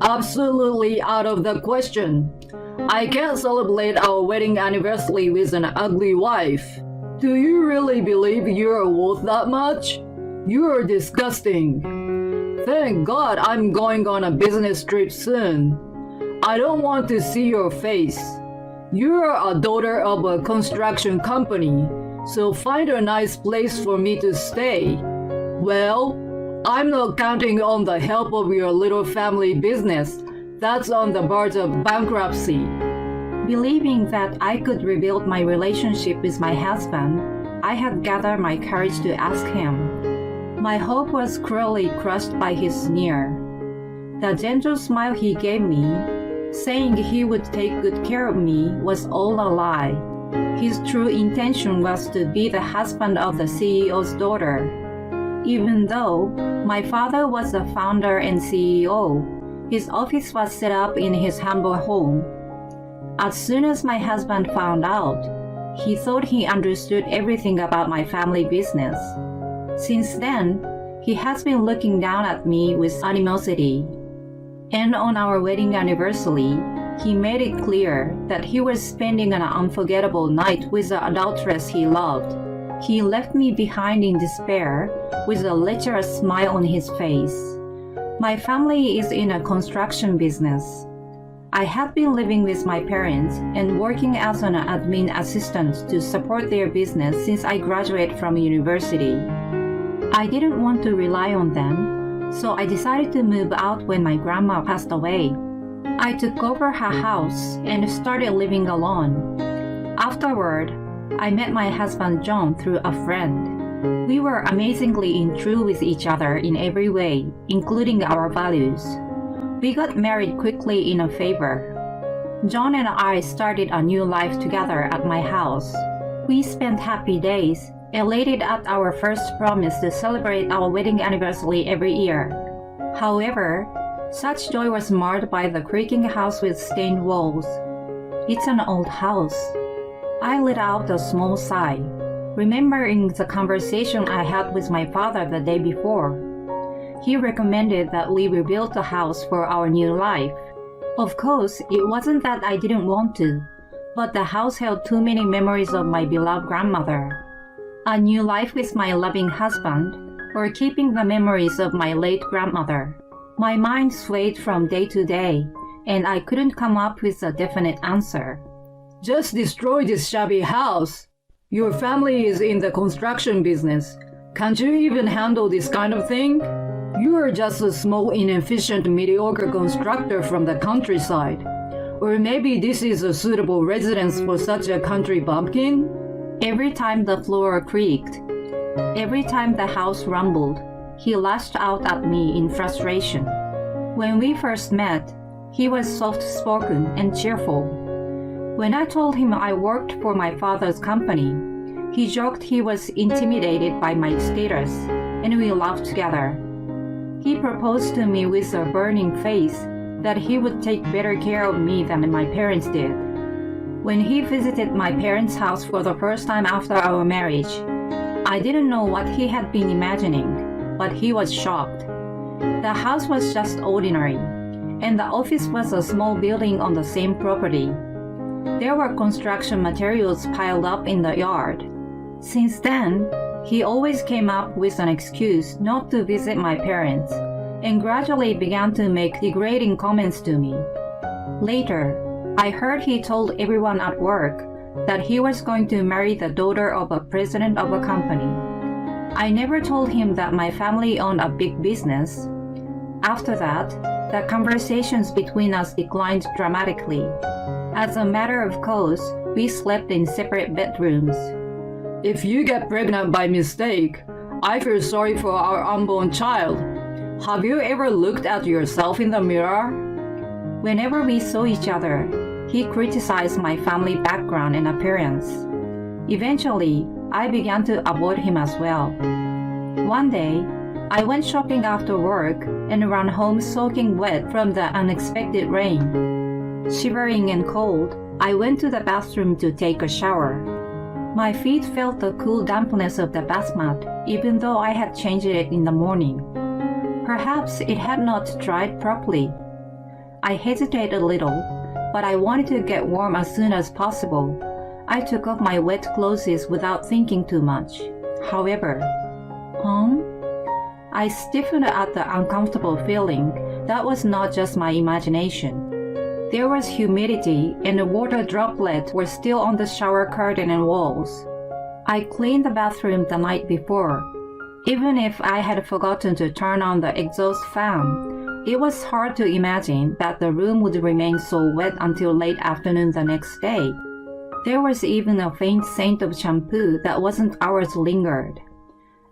absolutely out of the question. I can't celebrate our wedding anniversary with an ugly wife. Do you really believe you're worth that much? You're disgusting. Thank God I'm going on a business trip soon. I don't want to see your face. You're a daughter of a construction company, so find a nice place for me to stay. Well, I'm not counting on the help of your little family business that's on the verge of bankruptcy. Believing that I could rebuild my relationship with my husband, I had gathered my courage to ask him. My hope was cruelly crushed by his sneer. The gentle smile he gave me, saying he would take good care of me, was all a lie. His true intention was to be the husband of the CEO's daughter. Even though my father was the founder and CEO, his office was set up in his humble home. As soon as my husband found out, he thought he understood everything about my family business. Since then, he has been looking down at me with animosity. And on our wedding anniversary, he made it clear that he was spending an unforgettable night with the adulteress he loved. He left me behind in despair, with a lecherous smile on his face. My family is in a construction business. I had been living with my parents and working as an admin assistant to support their business since I graduated from university. I didn't want to rely on them, so I decided to move out when my grandma passed away. I took over her house and started living alone. Afterward, I met my husband John through a friend. We were amazingly true with each other in every way, including our values. We got married quickly in a favor. John and I started a new life together at my house. We spent happy days, elated at our first promise to celebrate our wedding anniversary every year. However, such joy was marred by the creaking house with stained walls. It's an old house. I let out a small sigh, remembering the conversation I had with my father the day before. He recommended that we rebuild the house for our new life. Of course, it wasn't that I didn't want to, but the house held too many memories of my beloved grandmother. A new life with my loving husband, or keeping the memories of my late grandmother. My mind swayed from day to day, and I couldn't come up with a definite answer. Just destroy this shabby house. Your family is in the construction business. Can't you even handle this kind of thing? You're just a small, inefficient, mediocre constructor from the countryside. Or maybe this is a suitable residence for such a country bumpkin? Every time the floor creaked, every time the house rumbled, he lashed out at me in frustration. When we first met, he was soft-spoken and cheerful. When I told him I worked for my father's company, he joked he was intimidated by my status, and we laughed together. He proposed to me with a burning face that he would take better care of me than my parents did. When he visited my parents' house for the first time after our marriage, I didn't know what he had been imagining, but he was shocked. The house was just ordinary, and the office was a small building on the same property. There were construction materials piled up in the yard. Since then, he always came up with an excuse not to visit my parents, and gradually began to make degrading comments to me. Later, I heard he told everyone at work that he was going to marry the daughter of a president of a company. I never told him that my family owned a big business. After that, the conversations between us declined dramatically. As a matter of course, we slept in separate bedrooms. If you get pregnant by mistake, I feel sorry for our unborn child. Have you ever looked at yourself in the mirror? Whenever we saw each other, he criticized my family background and appearance. Eventually, I began to avoid him as well. One day, I went shopping after work and ran home soaking wet from the unexpected rain. Shivering and cold, I went to the bathroom to take a shower. My feet felt the cool dampness of the bath mat, even though I had changed it in the morning. Perhaps it had not dried properly. I hesitated a little, but I wanted to get warm as soon as possible. I took off my wet clothes without thinking too much. However, I stiffened at the uncomfortable feeling that was not just my imagination. There was humidity and the water droplets were still on the shower curtain and walls. I cleaned the bathroom the night before. Even if I had forgotten to turn on the exhaust fan, it was hard to imagine that the room would remain so wet until late afternoon the next day. There was even a faint scent of shampoo that wasn't ours lingered.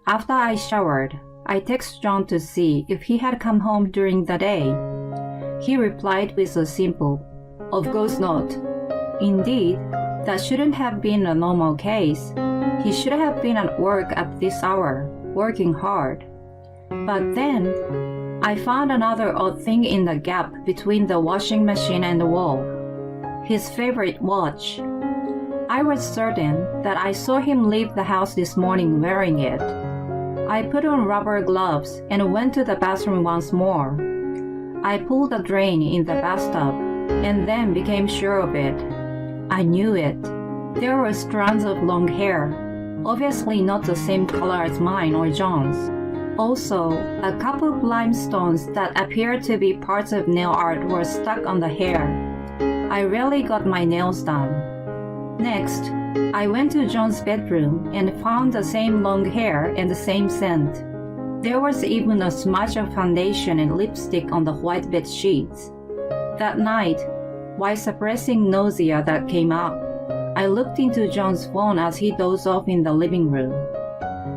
After I showered, I texted John to see if he had come home during the day. He replied with a simple, "Of course not." Indeed, that shouldn't have been a normal case. He should have been at work at this hour, working hard. But then, I found another odd thing in the gap between the washing machine and the wall. His favorite watch. I was certain that I saw him leave the house this morning wearing it. I put on rubber gloves and went to the bathroom once more. I pulled the drain in the bathtub and then became sure of it. I knew it. There were strands of long hair, obviously not the same color as mine or John's. Also, a couple of limestones that appeared to be parts of nail art were stuck on the hair. I rarely got my nails done. Next, I went to John's bedroom and found the same long hair and the same scent. There was even a smudge of foundation and lipstick on the white bed sheets. That night, while suppressing nausea that came up, I looked into John's phone as he dozed off in the living room.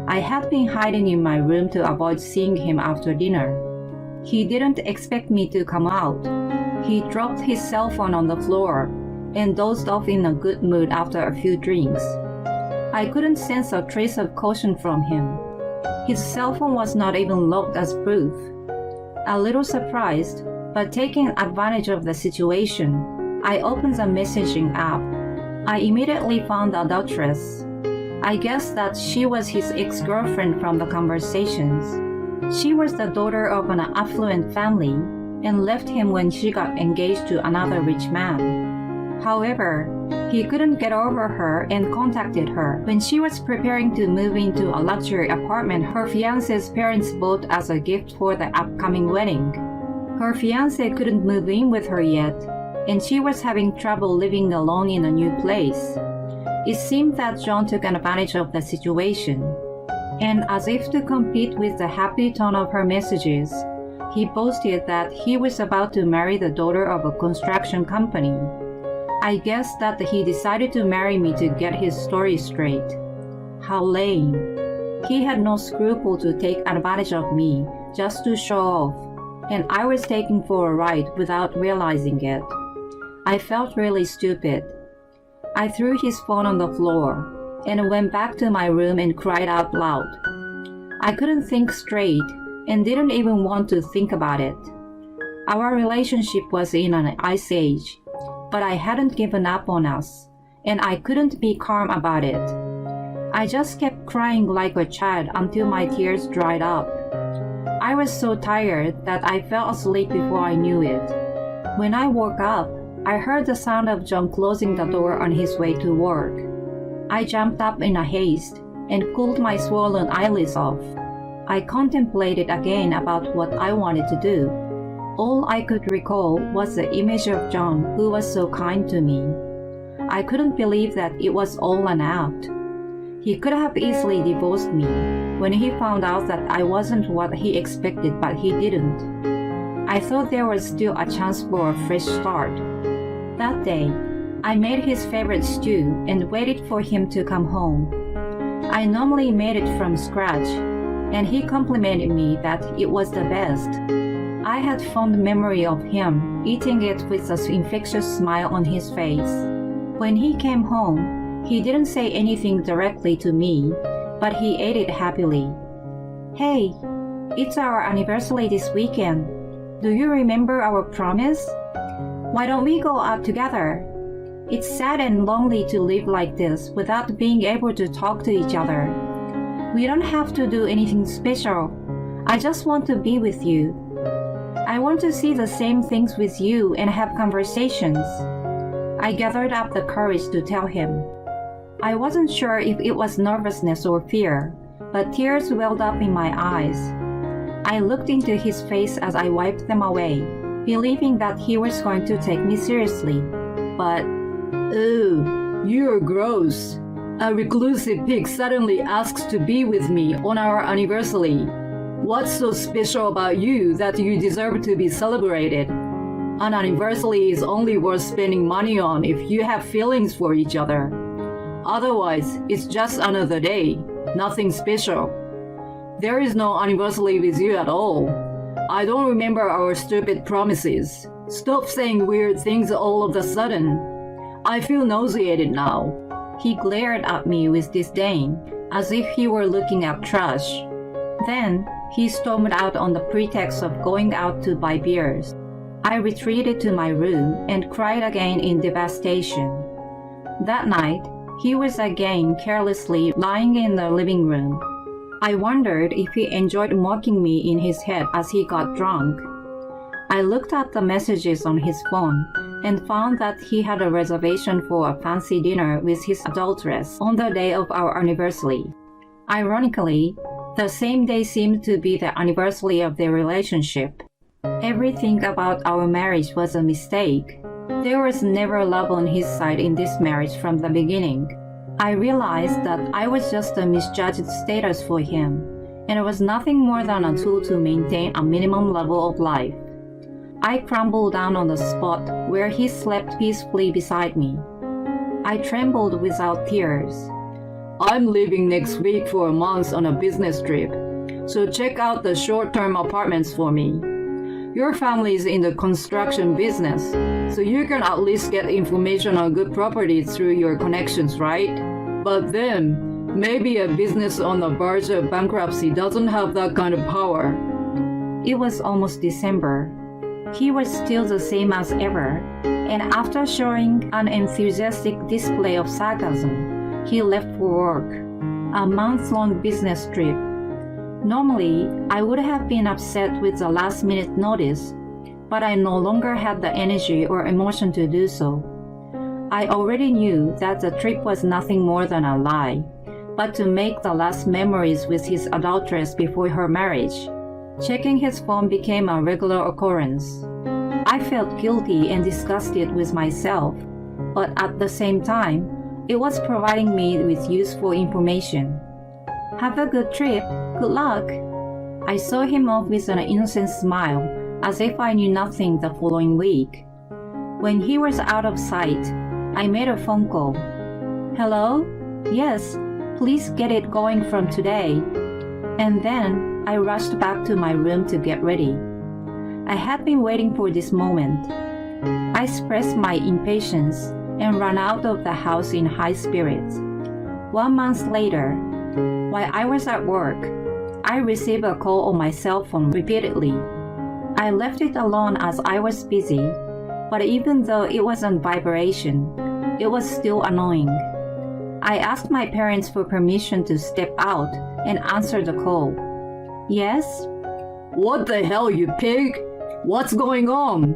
I had been hiding in my room to avoid seeing him after dinner. He didn't expect me to come out. He dropped his cell phone on the floor and dozed off in a good mood after a few drinks. I couldn't sense a trace of caution from him. His cell phone was not even locked as proof. A little surprised, but taking advantage of the situation, I opened the messaging app. I immediately found the adulteress. I guessed that she was his ex-girlfriend from the conversations. She was the daughter of an affluent family and left him when she got engaged to another rich man. However, he couldn't get over her and contacted her when she was preparing to move into a luxury apartment her fiancé's parents bought as a gift for the upcoming wedding. Her fiancé couldn't move in with her yet, and she was having trouble living alone in a new place. It seemed that John took advantage of the situation, and as if to compete with the happy tone of her messages, he boasted that he was about to marry the daughter of a construction company. I guess that he decided to marry me to get his story straight. How lame. He had no scruple to take advantage of me just to show off, and I was taken for a ride without realizing it. I felt really stupid. I threw his phone on the floor and went back to my room and cried out loud. I couldn't think straight and didn't even want to think about it. Our relationship was in an ice age, but I hadn't given up on us, and I couldn't be calm about it. I just kept crying like a child until my tears dried up. I was so tired that I fell asleep before I knew it. When I woke up, I heard the sound of John closing the door on his way to work. I jumped up in a haste and cooled my swollen eyelids off. I contemplated again about what I wanted to do. All I could recall was the image of John, who was so kind to me. I couldn't believe that it was all an act. He could have easily divorced me when he found out that I wasn't what he expected, but he didn't. I thought there was still a chance for a fresh start. That day, I made his favorite stew and waited for him to come home. I normally made it from scratch, and he complimented me that it was the best. I had fond memory of him eating it with an infectious smile on his face. When he came home, he didn't say anything directly to me, but he ate it happily. "Hey, it's our anniversary this weekend. Do you remember our promise? Why don't we go out together? It's sad and lonely to live like this without being able to talk to each other. We don't have to do anything special. I just want to be with you." I want to see the same things with you and have conversations. I gathered up the courage to tell him. I wasn't sure if it was nervousness or fear, but tears welled up in my eyes. I looked into his face as I wiped them away, believing that he was going to take me seriously. But, Ew, you're gross. A reclusive pig suddenly asks to be with me on our anniversary. What's so special about you that you deserve to be celebrated? An anniversary is only worth spending money on if you have feelings for each other. Otherwise, it's just another day, nothing special. There is no anniversary with you at all. I don't remember our stupid promises. Stop saying weird things all of a sudden. I feel nauseated now. he glared at me with disdain, as if he were looking at trash. Then he stormed out on the pretext of going out to buy beers. I retreated to my room and cried again in devastation. That night, he was again carelessly lying in the living room. I wondered if he enjoyed mocking me in his head as he got drunk. I looked at the messages on his phone and found that he had a reservation for a fancy dinner with his adulteress on the day of our anniversary. Ironically, the same day seemed to be the anniversary of their relationship. Everything about our marriage was a mistake. There was never love on his side in this marriage from the beginning. I realized that I was just a misjudged status for him, and it was nothing more than a tool to maintain a minimum level of life. I crumbled down on the spot where he slept peacefully beside me. I trembled without tears. I'm leaving next week for a month on a business trip, so check out the short-term apartments for me. Your family is in the construction business, so you can at least get information on good properties through your connections, right? But then, maybe a business on the verge of bankruptcy doesn't have that kind of power. It was almost December. He was still the same as ever, and after showing an enthusiastic display of sarcasm, he left for work, a month-long business trip. Normally, I would have been upset with the last-minute notice, but I no longer had the energy or emotion to do so. I already knew that the trip was nothing more than a lie, but to make the last memories with his adulteress before her marriage. Checking his phone became a regular occurrence. I felt guilty and disgusted with myself, but at the same time, it was providing me with useful information. Have a good trip. Good luck. I saw him off with an innocent smile, as if I knew nothing the following week. When he was out of sight, I made a phone call. Hello? Yes, please get it going from today. And then I rushed back to my room to get ready. I had been waiting for this moment. I expressed my impatience and ran out of the house in high spirits. 1 month later, while I was at work, I received a call on my cell phone repeatedly. I left it alone as I was busy, but even though it was on vibration, it was still annoying. I asked my parents for permission to step out and answer the call. Yes? What the hell, you pig? What's going on?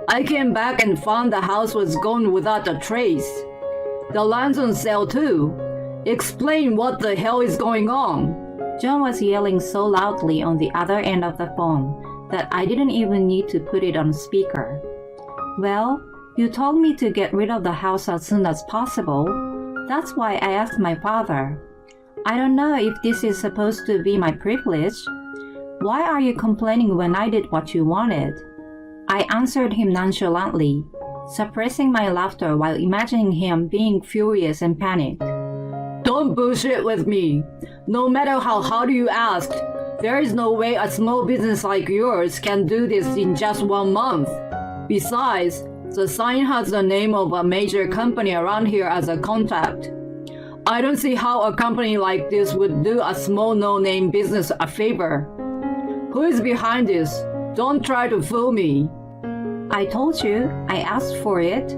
I came back and found the house was gone without a trace. The land's on sale too. Explain what the hell is going on. John was yelling so loudly on the other end of the phone that I didn't even need to put it on speaker. Well, you told me to get rid of the house as soon as possible. That's why I asked my father. I don't know if this is supposed to be my privilege. Why are you complaining when I did what you wanted? I answered him nonchalantly, suppressing my laughter while imagining him being furious and panicked. Don't bullshit with me. No matter how hard you asked, there is no way a small business like yours can do this in just 1 month. Besides, the sign has the name of a major company around here as a contact. I don't see how a company like this would do a small no-name business a favor. Who is behind this? Don't try to fool me. I told you I asked for it.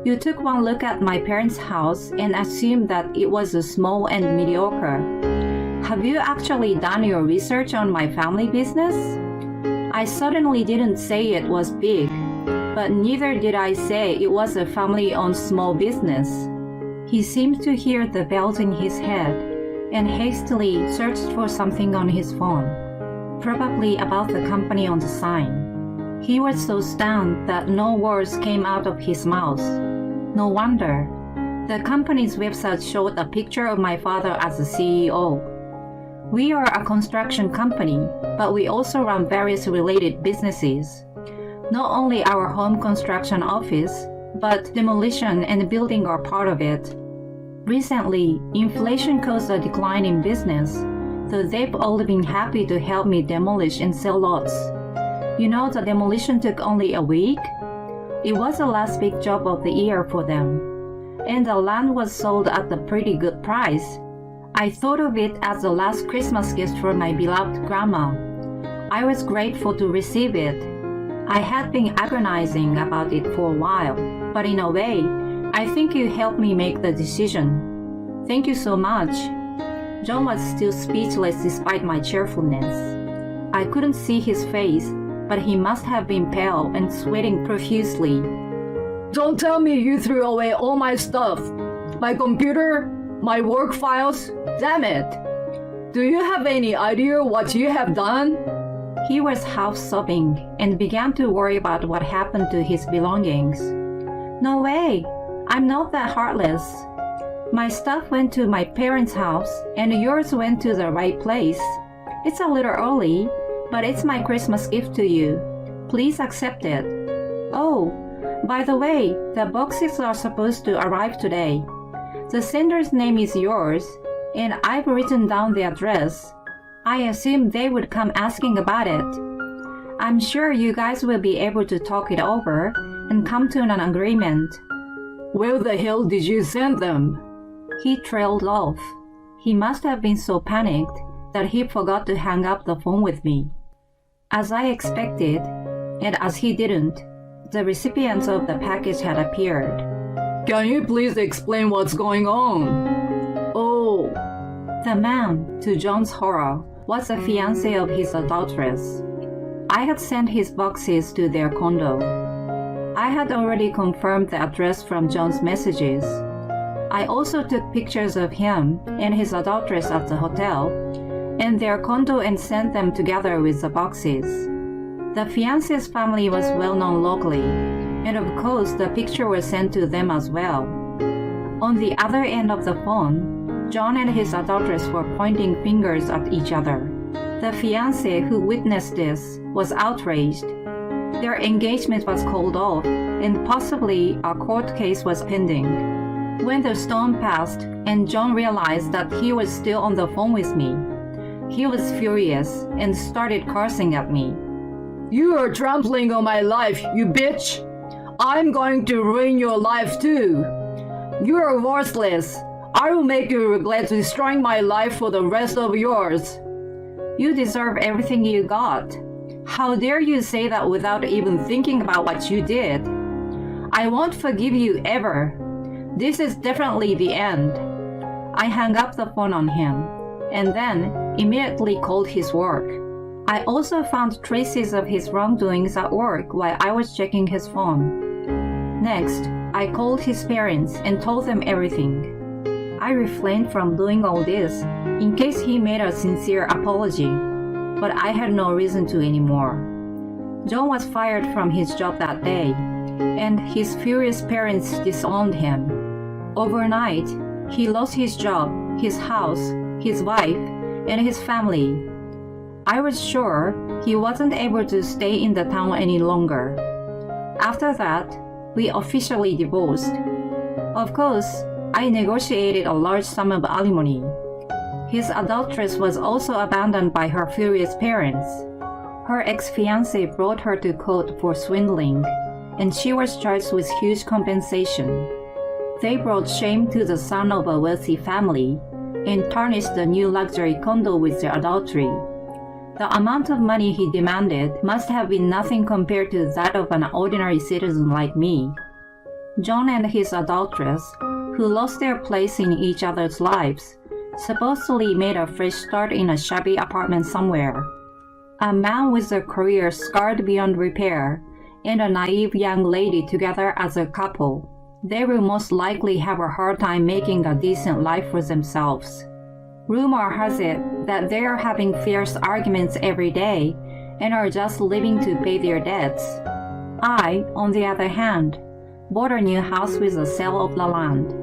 You took one look at my parents' house and assumed that it was small and mediocre. Have you actually done your research on my family business? I certainly didn't say it was big, but neither did I say it was a family-owned small business. He seemed to hear the bells in his head and hastily searched for something on his phone, probably about the company on the sign. He was so stunned that no words came out of his mouth. No wonder. The company's website showed a picture of my father as the CEO. We are a construction company, but we also run various related businesses. Not only our home construction office, but demolition and building are part of it. Recently, inflation caused a decline in business, so they've all been happy to help me demolish and sell lots. You know, the demolition took only a week? It was the last big job of the year for them, and the land was sold at a pretty good price. I thought of it as the last Christmas gift for my beloved grandma. I was grateful to receive it. I had been agonizing about it for a while, but in a way, I think you helped me make the decision. Thank you so much. John was still speechless despite my cheerfulness. I couldn't see his face, but he must have been pale and sweating profusely. Don't tell me you threw away all my stuff. My computer, my work files, damn it. Do you have any idea what you have done? He was half sobbing and began to worry about what happened to his belongings. No way! I'm not that heartless. My stuff went to my parents' house and yours went to the right place. It's a little early, but it's my Christmas gift to you. Please accept it. Oh, by the way, the boxes are supposed to arrive today. The sender's name is yours, and I've written down the address. I assume they would come asking about it. I'm sure you guys will be able to talk it over and come to an agreement. Where the hell did you send them? He trailed off. He must have been so panicked that he forgot to hang up the phone with me. As I expected, and as he didn't, the recipients of the package had appeared. Can you please explain what's going on? Oh. The man, to John's horror, was the fiancé of his adulteress. I had sent his boxes to their condo. I had already confirmed the address from John's messages. I also took pictures of him and his adulteress at the hotel and their condo and sent them together with the boxes. The fiancé's family was well known locally, and of course the picture was sent to them as well. On the other end of the phone, John and his adulteress were pointing fingers at each other. The fiancé who witnessed this was outraged. Their engagement was called off, and possibly a court case was pending. When the storm passed and John realized that he was still on the phone with me, he was furious and started cursing at me. You are trampling on my life, you bitch! I'm going to ruin your life too! You are worthless! I will make you regret destroying my life for the rest of yours! You deserve everything you got. How dare you say that without even thinking about what you did? I won't forgive you ever. This is definitely the end. I hung up the phone on him, and then immediately called his work. I also found traces of his wrongdoings at work while I was checking his phone. Next, I called his parents and told them everything. I refrained from doing all this in case he made a sincere apology, but I had no reason to anymore. John was fired from his job that day, and his furious parents disowned him. Overnight, he lost his job, his house, his wife, and his family. I was sure he wasn't able to stay in the town any longer. After that, we officially divorced. Of course, I negotiated a large sum of alimony. His adulteress was also abandoned by her furious parents. Her ex-fiancé brought her to court for swindling, and she was charged with huge compensation. They brought shame to the son of a wealthy family and tarnished the new luxury condo with their adultery. The amount of money he demanded must have been nothing compared to that of an ordinary citizen like me. John and his adulteress, who lost their place in each other's lives, supposedly made a fresh start in a shabby apartment somewhere. A man with a career scarred beyond repair and a naive young lady together as a couple. They will most likely have a hard time making a decent life for themselves. Rumor has it that they are having fierce arguments every day and are just living to pay their debts. I, on the other hand, bought a new house with the sale of the land.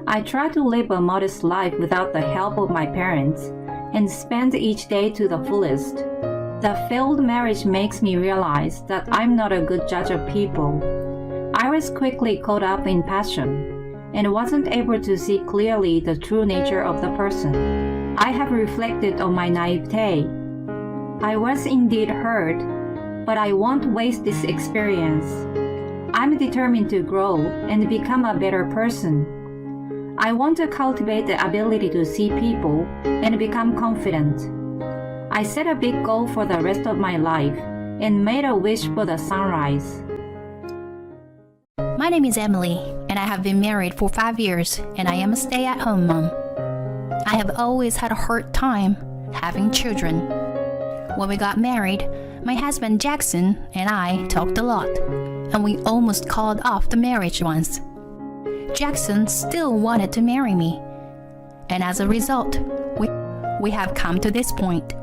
I try to live a modest life without the help of my parents and spend each day to the fullest. The failed marriage makes me realize that I'm not a good judge of people. I was quickly caught up in passion and wasn't able to see clearly the true nature of the person. I have reflected on my naivete. I was indeed hurt, but I won't waste this experience. I'm determined to grow and become a better person. I want to cultivate the ability to see people and become confident. I set a big goal for the rest of my life and made a wish for the sunrise. My name is Emily, and I have been married for 5 years, and I am a stay-at-home mom. I have always had a hard time having children. When we got married, my husband Jackson and I talked a lot, and we almost called off the marriage once. Jackson still wanted to marry me, and as a result, we have come to this point.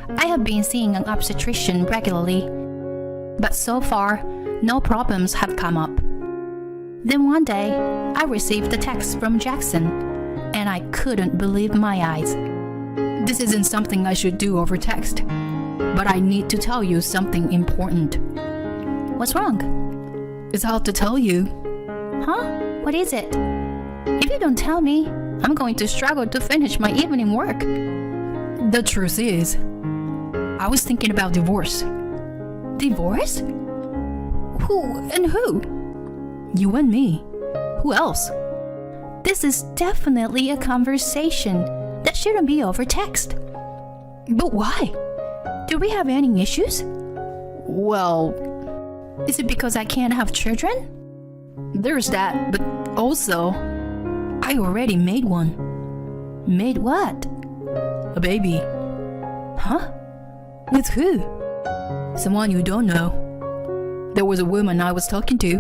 I have been seeing an obstetrician regularly, but so far, no problems have come up. Then one day, I received a text from Jackson, and I couldn't believe my eyes. This isn't something I should do over text, but I need to tell you something important. What's wrong? It's hard to tell you. Huh? What is it? If you don't tell me, I'm going to struggle to finish my evening work. The truth is, I was thinking about divorce. Divorce? Who and who? You and me. Who else? This is definitely a conversation that shouldn't be over text. But why? Do we have any issues? Well, is it because I can't have children? There's that, but also, I already made one. Made what? A baby. Huh? With who? Someone you don't know. There was a woman I was talking to,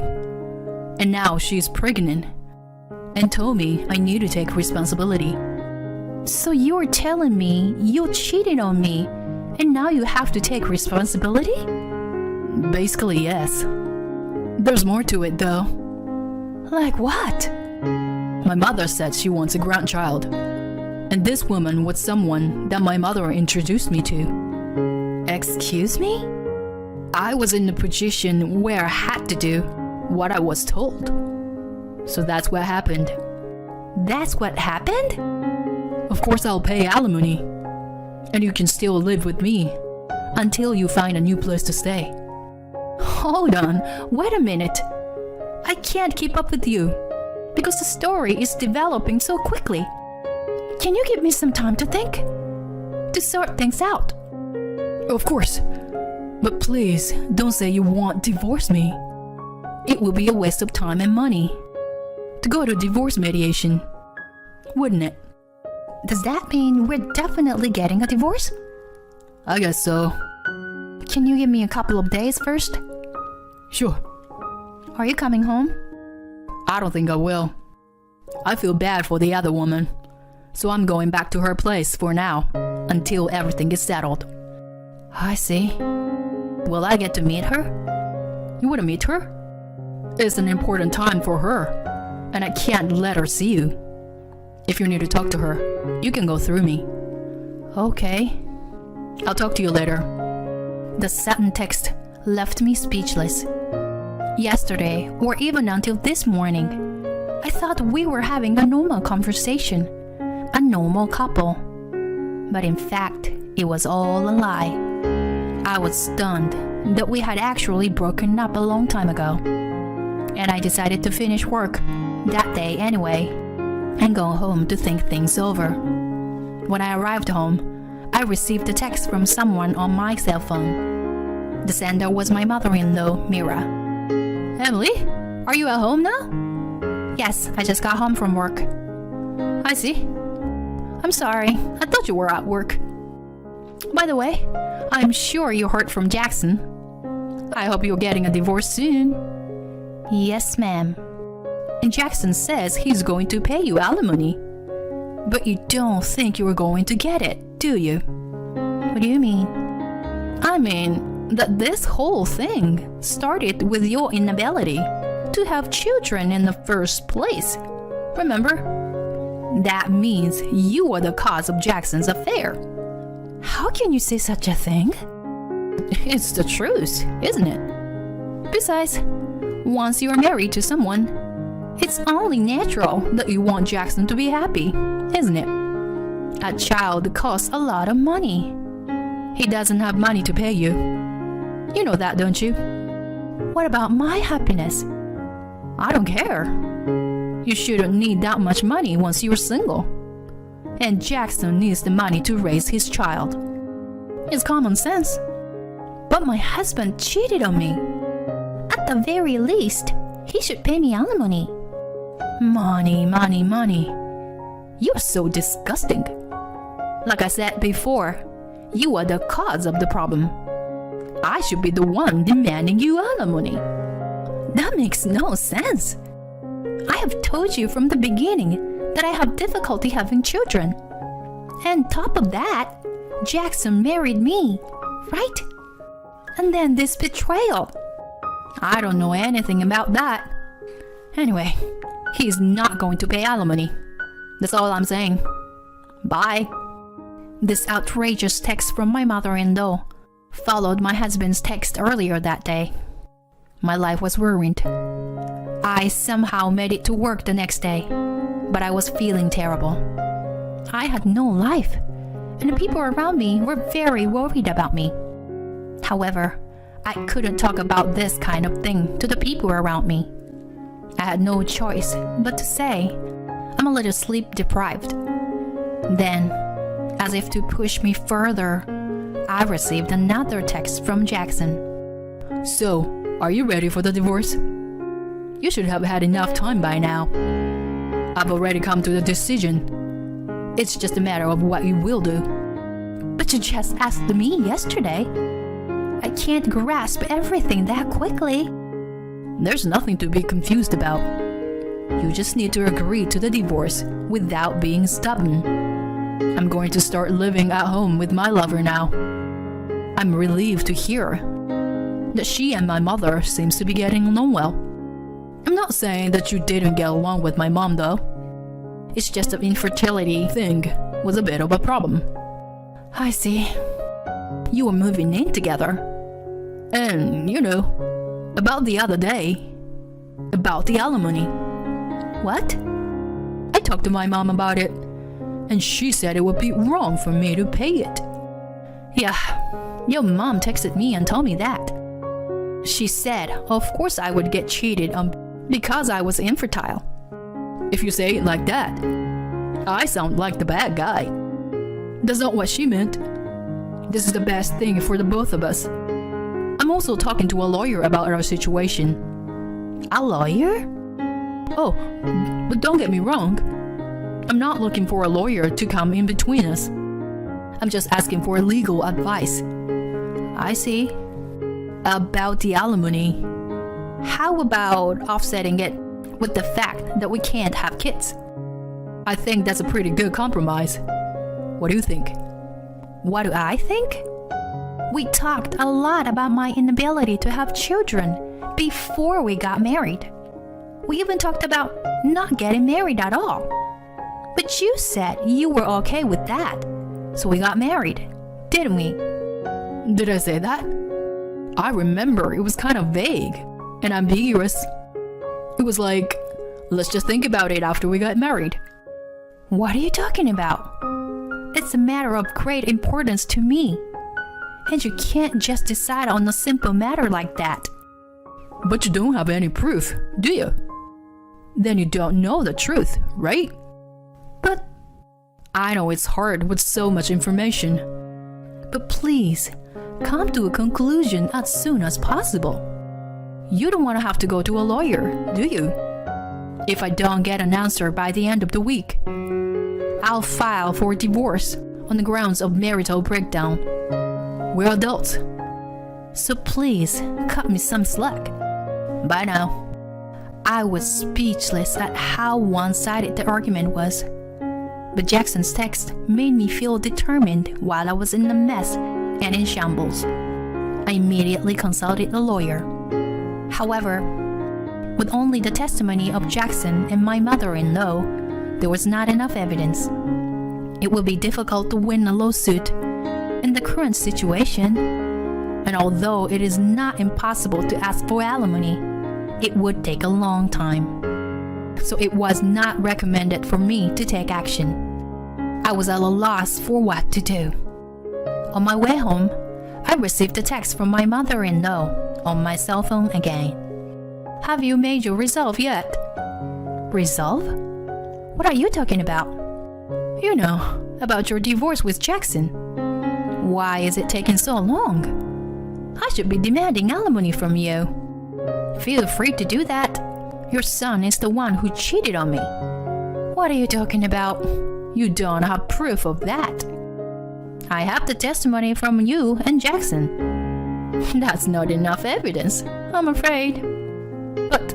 and now she's pregnant, and told me I need to take responsibility. So you're telling me you cheated on me, and now you have to take responsibility? Basically, yes. There's more to it, though. Like what? My mother said she wants a grandchild, and this woman was someone that my mother introduced me to. Excuse me? I was in a position where I had to do what I was told. So that's what happened. That's what happened? Of course I'll pay alimony, and you can still live with me until you find a new place to stay. Hold on, wait a minute. I can't keep up with you because the story is developing so quickly. Can you give me some time to think? To sort things out? Of course. But please, don't say you won't divorce me. It will be a waste of time and money to go to divorce mediation, wouldn't it? Does that mean we're definitely getting a divorce? I guess so. Can you give me a couple of days first? Sure. Are you coming home? I don't think I will. I feel bad for the other woman, so I'm going back to her place for now, until everything is settled. I see. Will I get to meet her? You want to meet her? It's an important time for her, and I can't let her see you. If you need to talk to her, you can go through me. Okay. I'll talk to you later. The sudden text left me speechless. Yesterday, or even until this morning, I thought we were having a normal conversation, a normal couple. But in fact, it was all a lie. I was stunned that we had actually broken up a long time ago. And I decided to finish work that day anyway and go home to think things over. When I arrived home, I received a text from someone on my cell phone. The sender was my mother-in-law, Mira. Emily, are you at home now? Yes, I just got home from work. I see. I'm sorry, I thought you were at work. By the way, I'm sure you heard from Jackson. I hope you're getting a divorce soon. Yes, ma'am. And Jackson says he's going to pay you alimony. But you don't think you're going to get it, do you? What do you mean? I mean that this whole thing started with your inability to have children in the first place. Remember? That means you are the cause of Jackson's affair. How can you say such a thing? It's the truth, isn't it? Besides, once you're married to someone, it's only natural that you want Jackson to be happy, isn't it? A child costs a lot of money. He doesn't have money to pay you. You know that, don't you? What about my happiness? I don't care. You shouldn't need that much money once you're single. And Jackson needs the money to raise his child. It's common sense. But my husband cheated on me. At the very least, he should pay me alimony. Money, money, money. You're so disgusting. Like I said before, you are the cause of the problem. I should be the one demanding you alimony. That makes no sense. I have told you from the beginning that I have difficulty having children. And top of that, Jackson married me, right? And then this betrayal. I don't know anything about that. Anyway, he's not going to pay alimony. That's all I'm saying. Bye. This outrageous text from my mother-in-law followed my husband's text earlier that day. My life was ruined. I somehow made it to work the next day, but I was feeling terrible. I had no life, and the people around me were very worried about me. However, I couldn't talk about this kind of thing to the people around me. I had no choice but to say, I'm a little sleep deprived. Then, as if to push me further, I received another text from Jackson. So, are you ready for the divorce? You should have had enough time by now. I've already come to the decision. It's just a matter of what you will do. But you just asked me yesterday. I can't grasp everything that quickly. There's nothing to be confused about. You just need to agree to the divorce without being stubborn. I'm going to start living at home with my lover now. I'm relieved to hear that she and my mother seems to be getting along well. I'm not saying that you didn't get along with my mom though. It's just the infertility thing was a bit of a problem. I see. You were moving in together. And, about the other day, about the alimony. What? I talked to my mom about it, and she said it would be wrong for me to pay it. Yeah, your mom texted me and told me that. She said, of course I would get cheated on because I was infertile. If you say it like that, I sound like the bad guy. That's not what she meant. This is the best thing for the both of us. I'm also talking to a lawyer about our situation. A lawyer? Oh, but don't get me wrong. I'm not looking for a lawyer to come in between us. I'm just asking for legal advice. I see. About the alimony. How about offsetting it with the fact that we can't have kids? I think that's a pretty good compromise. What do you think? What do I think? We talked a lot about my inability to have children before we got married. We even talked about not getting married at all. But you said you were okay with that, so we got married, didn't we? Did I say that? I remember it was kind of vague and ambiguous. It was like, let's just think about it after we got married. What are you talking about? It's a matter of great importance to me. And you can't just decide on a simple matter like that. But you don't have any proof, do you? Then you don't know the truth, right? But I know it's hard with so much information. But please, come to a conclusion as soon as possible. You don't want to have to go to a lawyer, do you? If I don't get an answer by the end of the week, I'll file for divorce on the grounds of marital breakdown. We're adults, so please cut me some slack. Bye now. I was speechless at how one-sided the argument was. But Jackson's text made me feel determined while I was in a mess and in shambles. I immediately consulted a lawyer. However, with only the testimony of Jackson and my mother-in-law, there was not enough evidence. It would be difficult to win a lawsuit in the current situation, and although it is not impossible to ask for alimony, it would take a long time. So it was not recommended for me to take action. I was at a loss for what to do. On my way home, I received a text from my mother-in-law on my cell phone again. Have you made your resolve yet? Resolve? What are you talking about? You know, about your divorce with Jackson. Why is it taking so long? I should be demanding alimony from you. Feel free to do that. Your son is the one who cheated on me. What are you talking about? You don't have proof of that. I have the testimony from you and Jackson. That's not enough evidence, I'm afraid. But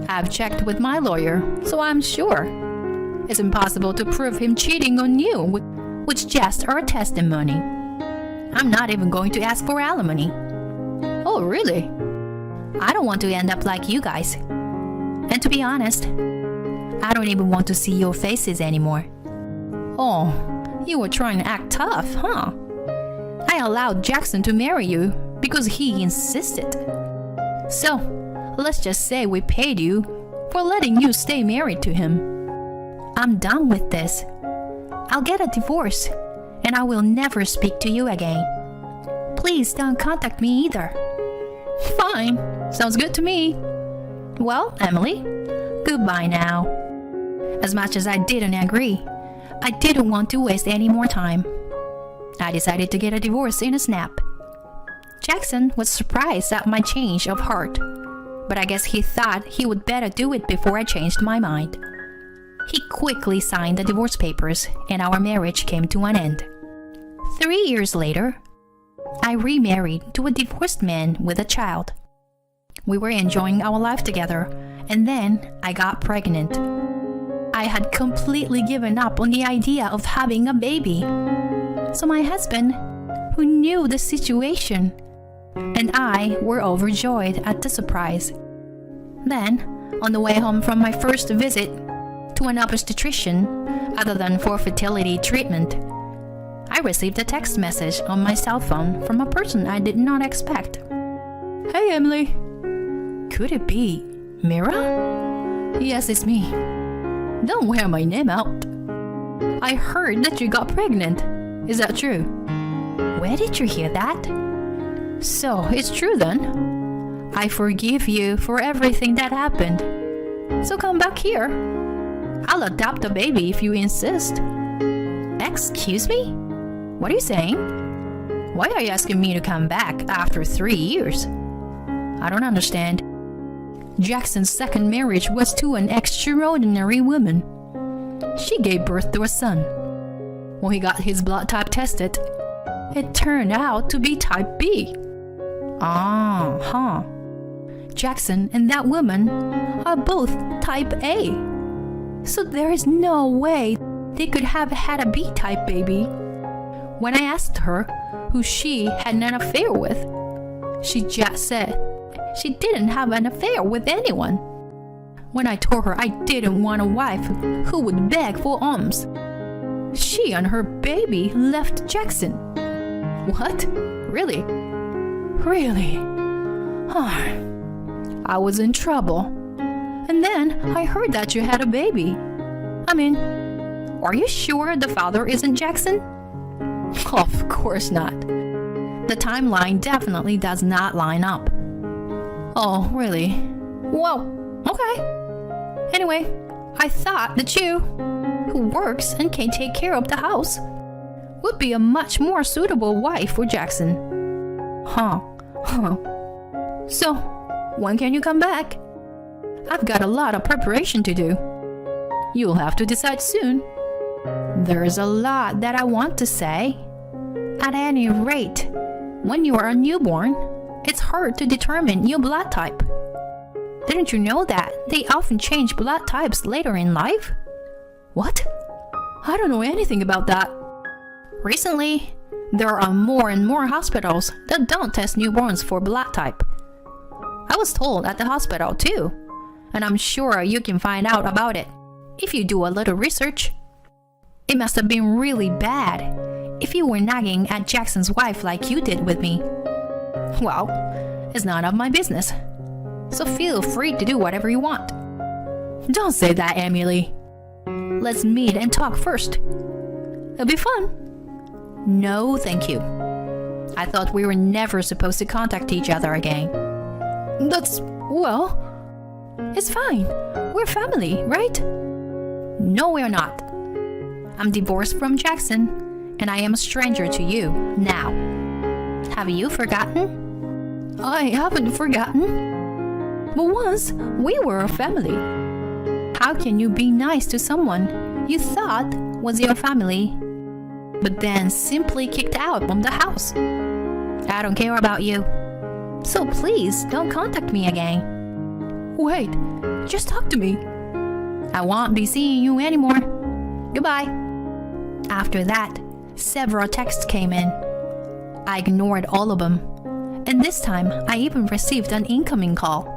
I've checked with my lawyer, so I'm sure. It's impossible to prove him cheating on you with just our testimony. I'm not even going to ask for alimony. Oh, really? I don't want to end up like you guys. And to be honest, I don't even want to see your faces anymore. Oh, you were trying to act tough, huh? I allowed Jackson to marry you because he insisted. So, let's just say we paid you for letting you stay married to him. I'm done with this. I'll get a divorce, and I will never speak to you again. Please don't contact me either. Fine, sounds good to me. Well, Emily, goodbye now. As much as I didn't agree, I didn't want to waste any more time. I decided to get a divorce in a snap. Jackson was surprised at my change of heart, but I guess he thought he would better do it before I changed my mind. He quickly signed the divorce papers, and our marriage came to an end. 3 years later, I remarried to a divorced man with a child. We were enjoying our life together, and then I got pregnant. I had completely given up on the idea of having a baby. So my husband, who knew the situation, and I were overjoyed at the surprise. Then, on the way home from my first visit to an obstetrician, other than for fertility treatment, I received a text message on my cell phone from a person I did not expect. Hey, Emily. Could it be Mira? Yes, it's me. Don't wear my name out. I heard that you got pregnant. Is that true? Where did you hear that? So, it's true then. I forgive you for everything that happened. So come back here. I'll adopt a baby if you insist. Excuse me? What are you saying? Why are you asking me to come back after 3 years? I don't understand. Jackson's second marriage was to an extraordinary woman. She gave birth to a son. When he got his blood type tested, it turned out to be type B. Jackson and that woman are both type A. So there is no way they could have had a B-type baby. When I asked her who she had an affair with, she just said she didn't have an affair with anyone. When I told her I didn't want a wife who would beg for alms, she and her baby left Jackson. What? Really? Really? I was in trouble. And then I heard that you had a baby. I mean, are you sure the father isn't Jackson? Of course not. The timeline definitely does not line up. Oh, really? Whoa, okay. Anyway, I thought that you, who works and can take care of the house, would be a much more suitable wife for Jackson. So, when can you come back? I've got a lot of preparation to do. You'll have to decide soon. There's a lot that I want to say. At any rate, when you are a newborn, it's hard to determine your blood type. Didn't you know that they often change blood types later in life? What? I don't know anything about that. Recently, there are more and more hospitals that don't test newborns for blood type. I was told at the hospital too, and I'm sure you can find out about it if you do a little research. It must have been really bad if you were nagging at Jackson's wife like you did with me. Well, it's none of my business, so feel free to do whatever you want. Don't say that, Emily. Let's meet and talk first. It'll be fun. No, thank you. I thought we were never supposed to contact each other again. Well, it's fine. We're family, right? No, we're not. I'm divorced from Jackson, and I am a stranger to you now. Have you forgotten? I haven't forgotten. But once, we were a family. How can you be nice to someone you thought was your family, but then simply kicked out from the house? I don't care about you. So please don't contact me again. Wait, just talk to me. I won't be seeing you anymore. Goodbye. After that, several texts came in. I ignored all of them, and this time I even received an incoming call.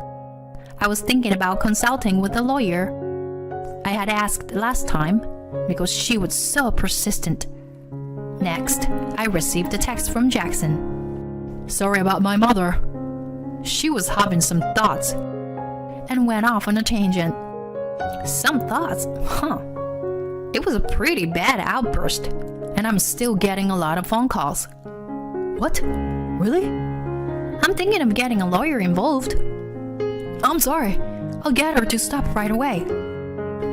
I was thinking about consulting with a lawyer. I had asked last time because she was so persistent. Next, I received a text from Jackson. Sorry about my mother. She was having some thoughts and went off on a tangent. Some thoughts? Huh. It was a pretty bad outburst, and I'm still getting a lot of phone calls. What? Really? I'm thinking of getting a lawyer involved. I'm sorry. I'll get her to stop right away.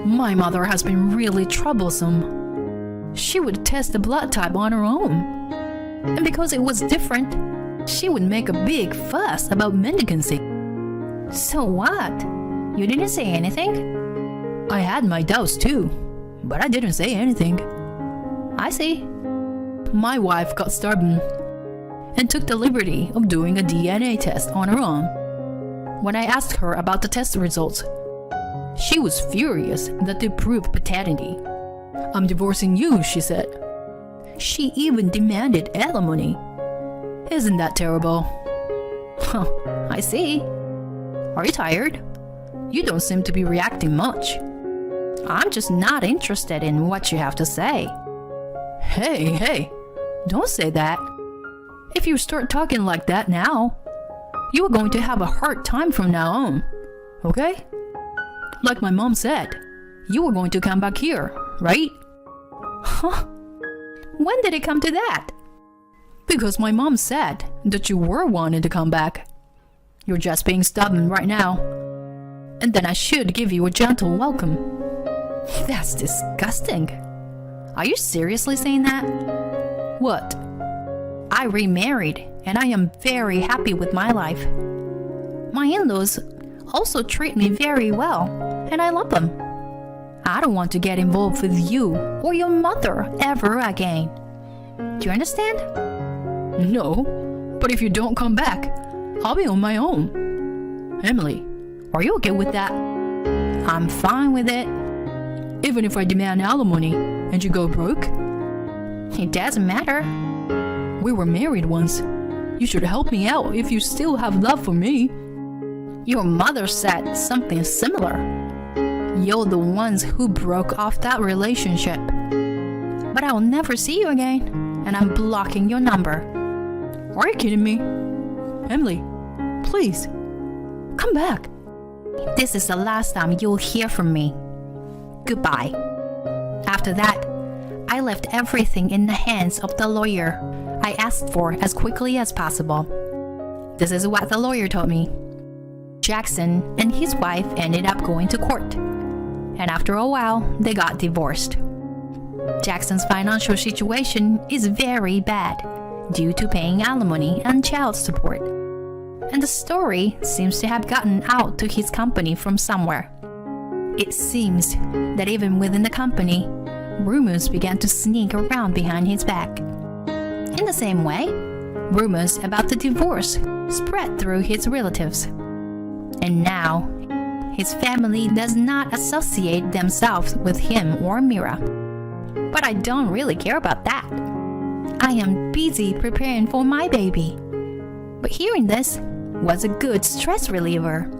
My mother has been really troublesome. She would test the blood type on her own. And because it was different, she would make a big fuss about mendicancy. So what? You didn't say anything? I had my doubts too, but I didn't say anything. I see. My wife got stubborn and took the liberty of doing a DNA test on her own. When I asked her about the test results, she was furious that they proved paternity. I'm divorcing you, she said. She even demanded alimony. Isn't that terrible? Huh, I see. Are you tired? You don't seem to be reacting much. I'm just not interested in what you have to say. Hey, don't say that. If you start talking like that now, you are going to have a hard time from now on, okay? Like my mom said, you were going to come back here, right? Huh? When did it come to that? Because my mom said that you were wanting to come back. You're just being stubborn right now. And then I should give you a gentle welcome. That's disgusting. Are you seriously saying that? What? I remarried and I am very happy with my life. My in-laws also treat me very well and I love them. I don't want to get involved with you or your mother ever again. Do you understand? No, but if you don't come back, I'll be on my own. Emily, are you okay with that? I'm fine with it. Even if I demand alimony and you go broke? It doesn't matter. We were married once. You should help me out if you still have love for me. Your mother said something similar. You're the ones who broke off that relationship. But I'll never see you again, and I'm blocking your number. Are you kidding me? Emily, please, come back. This is the last time you'll hear from me. Goodbye. After that, I left everything in the hands of the lawyer I asked for as quickly as possible. This is what the lawyer told me. Jackson and his wife ended up going to court, and after a while, they got divorced. Jackson's financial situation is very bad due to paying alimony and child support, and the story seems to have gotten out to his company from somewhere. It seems that even within the company, rumors began to sneak around behind his back. In the same way, rumors about the divorce spread through his relatives. And now, his family does not associate themselves with him or Mira. But I don't really care about that. I am busy preparing for my baby. But hearing this was a good stress reliever.